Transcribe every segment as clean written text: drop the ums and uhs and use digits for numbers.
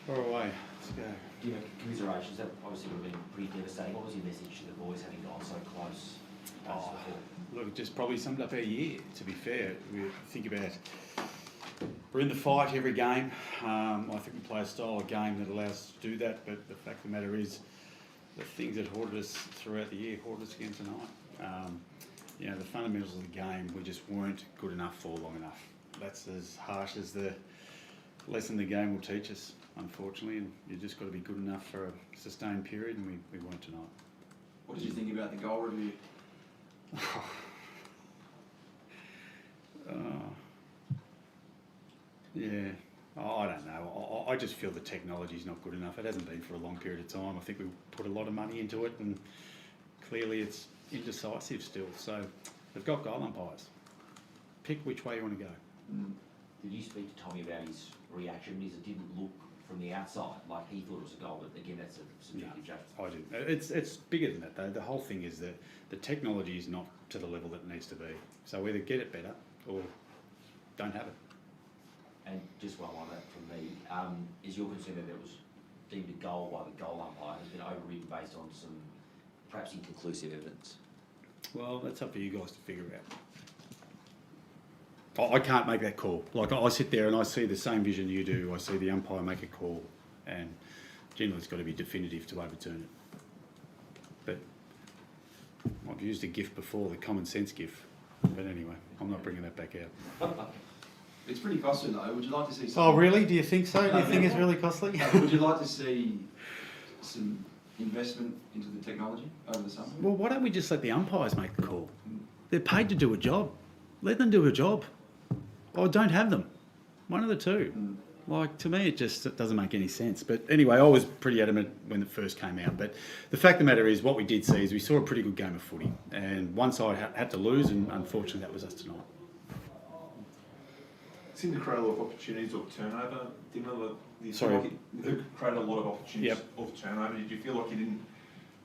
Far away. Let's go. Do you have commiserations? That obviously would have been pretty devastating. What was your message to the boys having gone so close? Look, it just probably summed up our year, to be fair. We think about, we're in the fight every game. I think we play a style of game that allows us to do that, but the fact of the matter is, the things that haunted us throughout the year haunted us again tonight. The fundamentals of the game, we just weren't good enough for long enough. That's as harsh as the lesson the game will teach us, unfortunately, and you've just got to be good enough for a sustained period, and we weren't tonight. What did you think about the goal review? I don't know. I just feel the technology's not good enough. It hasn't been for a long period of time. I think we put a lot of money into it, and clearly it's indecisive still. So they've got goal umpires. Pick which way you want to go. Did you speak to Tommy about his reaction? Because it didn't look from the outside like he thought it was a goal, but again, that's a subjective judgment. I do. It's bigger than that, though. The whole thing is that the technology is not to the level that it needs to be. So either get it better or don't have it. And just one on that from me, is your concern that it was deemed a goal by the goal umpire has been overridden based on some perhaps inconclusive evidence? Well, that's up for you guys to figure out. I can't make that call. Like, I sit there and I see the same vision you do. I see the umpire make a call, and generally it's got to be definitive to overturn it. But I've used a GIF before, the common sense GIF. But anyway, I'm not bringing that back out. It's pretty costly though. Would you like to see Oh, really? Do you think so? Do you think it's really costly? Would you like to see some investment into the technology over the summer? Well, why don't we just let the umpires make the call? They're paid to do a job. Let them do a job. Or don't have them. One of the two. Like, to me, it doesn't make any sense. But anyway, I was pretty adamant when it first came out. But the fact of the matter is, what we did see is we saw a pretty good game of footy. And one side had to lose, and unfortunately that was us tonight. Seemed to create a lot of opportunities of turnover. Sorry? It created a lot of opportunities of turnover. Did you feel like you didn't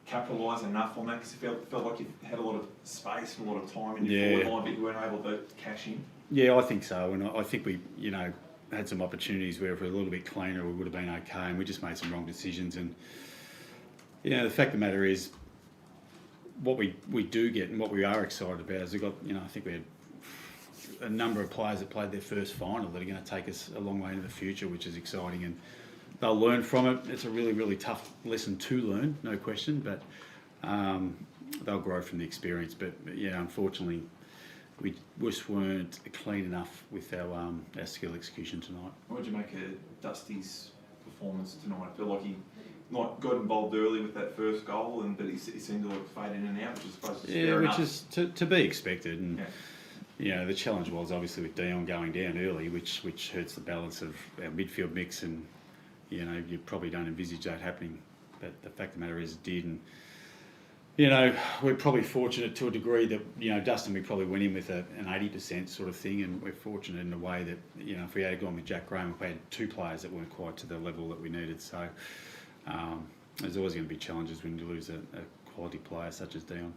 capitalise enough on that? Because you felt like you had a lot of space and a lot of time in your forward line, but you weren't able to cash in? Yeah, I think so. And I think we, had some opportunities where if we were a little bit cleaner, we would have been okay. And we just made some wrong decisions. And, the fact of the matter is, what we do get and what we are excited about is we've got, I think we had a number of players that played their first final that are going to take us a long way into the future, which is exciting, and they'll learn from it. It's a really, really tough lesson to learn, no question, but they'll grow from the experience. But unfortunately, we just weren't clean enough with our skill execution tonight. What did you make of Dusty's performance tonight? I feel like he got involved early with that first goal, but he seemed to fade in and out, which is supposed to be fair enough. Is to be expected. And the challenge was obviously with Dion going down early, which hurts the balance of our midfield mix, and you probably don't envisage that happening. But the fact of the matter is, it did. And we're probably fortunate to a degree that Dustin, we probably went in with an 80% sort of thing, and we're fortunate in a way that if we had gone with Jack Graham, we had two players that weren't quite to the level that we needed. So there's always going to be challenges when you lose a quality player such as Dion.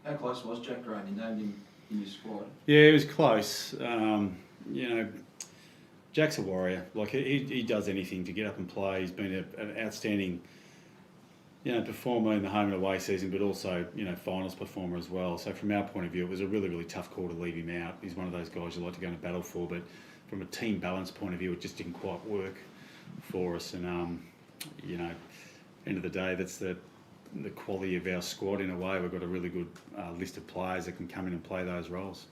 How close was Jack Graham? You named him in your squad. Yeah, it was close. Jack's a warrior. Like, he does anything to get up and play. He's been an outstanding, performer in the home and away season, but also, finals performer as well. So from our point of view, it was a really, really tough call to leave him out. He's one of those guys you like to go into battle for, but from a team balance point of view, it just didn't quite work for us. And, end of the day, that's the quality of our squad in a way. We've got a really good list of players that can come in and play those roles.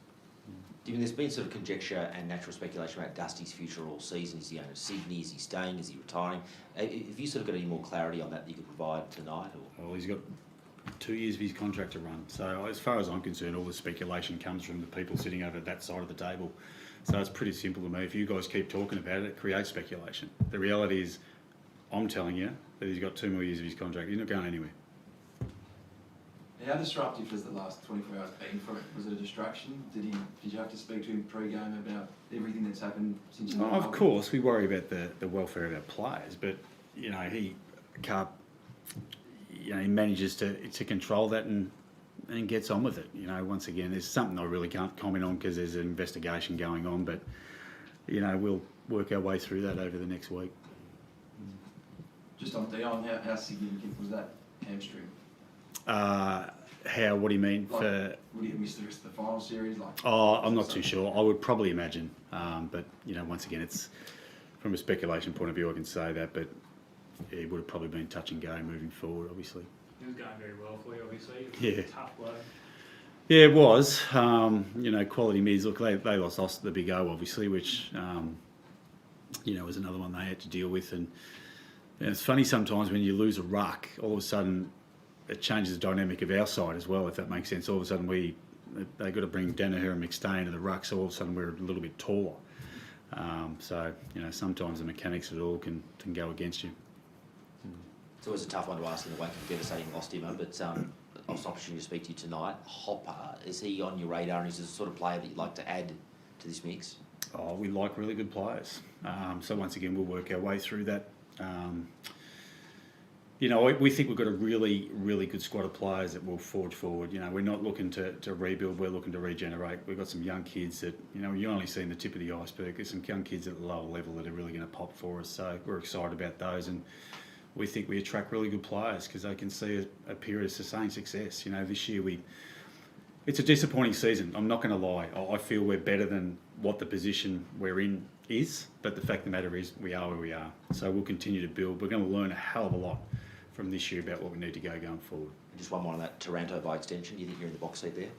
There's been sort of conjecture and natural speculation about Dusty's future all season. Is he going to Sydney? Is he staying? Is he retiring? Have you sort of got any more clarity on that you could provide tonight? Or? Well, he's got 2 years of his contract to run. So as far as I'm concerned, all the speculation comes from the people sitting over that side of the table. So it's pretty simple to me. If you guys keep talking about it, it creates speculation. The reality is, I'm telling you that he's got 2 more years of his contract. He's not going anywhere. How disruptive has the last 24 hours been for it? Was it a distraction? Did you have to speak to him pre-game about everything that's happened since? Of course, we worry about the welfare of our players, but he can't. He manages to control that and gets on with it. Once again, there's something I really can't comment on because there's an investigation going on, but we'll work our way through that over the next week. just on Dion, how significant was that hamstring? How? What do you mean? Like, For would he have missed the rest of the final series? Like, I'm not too sure. I would probably imagine, but once again, it's from a speculation point of view. I can say that, but it would have probably been touch and go moving forward. Obviously. It was going very well for you, obviously. It was Yeah. a tough blow. Yeah, it was. Quality mids. Look, they lost the Big O, obviously, which was another one they had to deal with. And it's funny sometimes when you lose a ruck, all of a sudden it changes the dynamic of our side as well, if that makes sense. All of a sudden they got to bring Danaher and McStay into the ruck, so all of a sudden we're a little bit taller. Sometimes the mechanics of it all can go against you. It's always a tough one to ask in the wake of a devastating loss, Dimmo, but I was an opportunity to speak to you tonight. Hopper, is he on your radar, and is he the sort of player that you'd like to add to this mix? Oh, we like really good players. So once again, we'll work our way through that. We think we've got a really, really good squad of players that will forge forward. We're not looking to rebuild, we're looking to regenerate. We've got some young kids that, you're only seeing the tip of the iceberg. There's some young kids at the lower level that are really going to pop for us. So we're excited about those, and we think we attract really good players because they can see a period of sustained success. This year it's a disappointing season. I'm not going to lie. I feel we're better than what the position we're in is, but the fact of the matter is we are where we are. So we'll continue to build. We're going to learn a hell of a lot from this year about what we need to go going forward. Just one more on that, Taranto by extension. Do you think you're in the box seat there?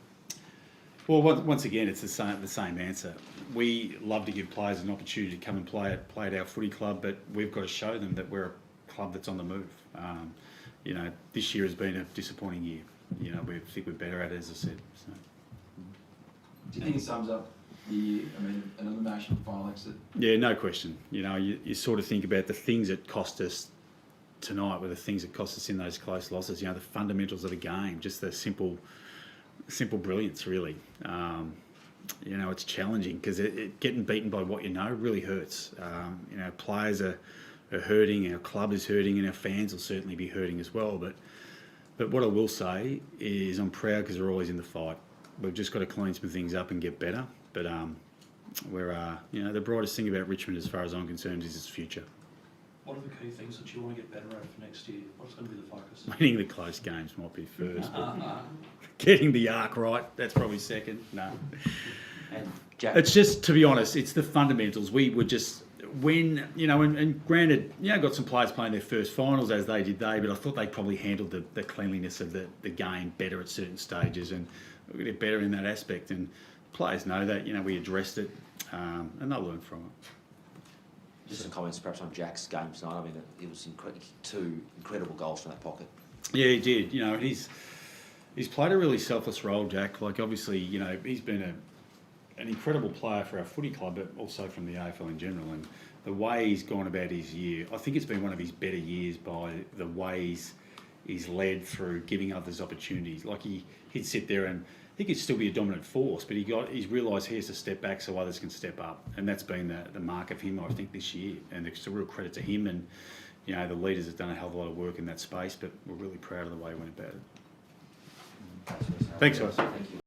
Well, once again, it's the same answer. We love to give players an opportunity to come and play at our footy club, but we've got to show them that we're a club that's on the move. This year has been a disappointing year. We think we're better at it, as I said. So. do you think it sums up the year? I mean, an elimination final exit. Yeah, no question. You sort of think about the things that cost us tonight were the things that cost us in those close losses. The fundamentals of the game, just the simple brilliance, really. It's challenging because getting beaten by what really hurts. Players are hurting, our club is hurting, and our fans will certainly be hurting as well. But what I will say is I'm proud because we're always in the fight. We've just got to clean some things up and get better. But the brightest thing about Richmond, as far as I'm concerned, is its future. What are the key things that you want to get better at for next year? What's going to be the focus? Winning the close games might be first, but getting the arc right, that's probably second. No. And Jack, It's just, to be honest, it's the fundamentals. We were just, and granted, got some players playing their first finals as they did but I thought they probably handled the cleanliness of the game better at certain stages, and we're going to get better in that aspect. And players know that, we addressed it, and they'll learn from it. just some comments perhaps on Jack's game tonight. I mean, it was two incredible goals from that pocket. Yeah, he did. He's played a really selfless role, Jack. Like, obviously, he's been an incredible player for our footy club, but also from the AFL in general. And the way he's gone about his year, I think it's been one of his better years by the way he's led through giving others opportunities. Like, he'd sit there and he could still be a dominant force, but he's realised he has to step back so others can step up. And that's been the mark of him, I think, this year. And it's a real credit to him, and the leaders have done a hell of a lot of work in that space, but we're really proud of the way he went about it. Thanks, guys. Thank you.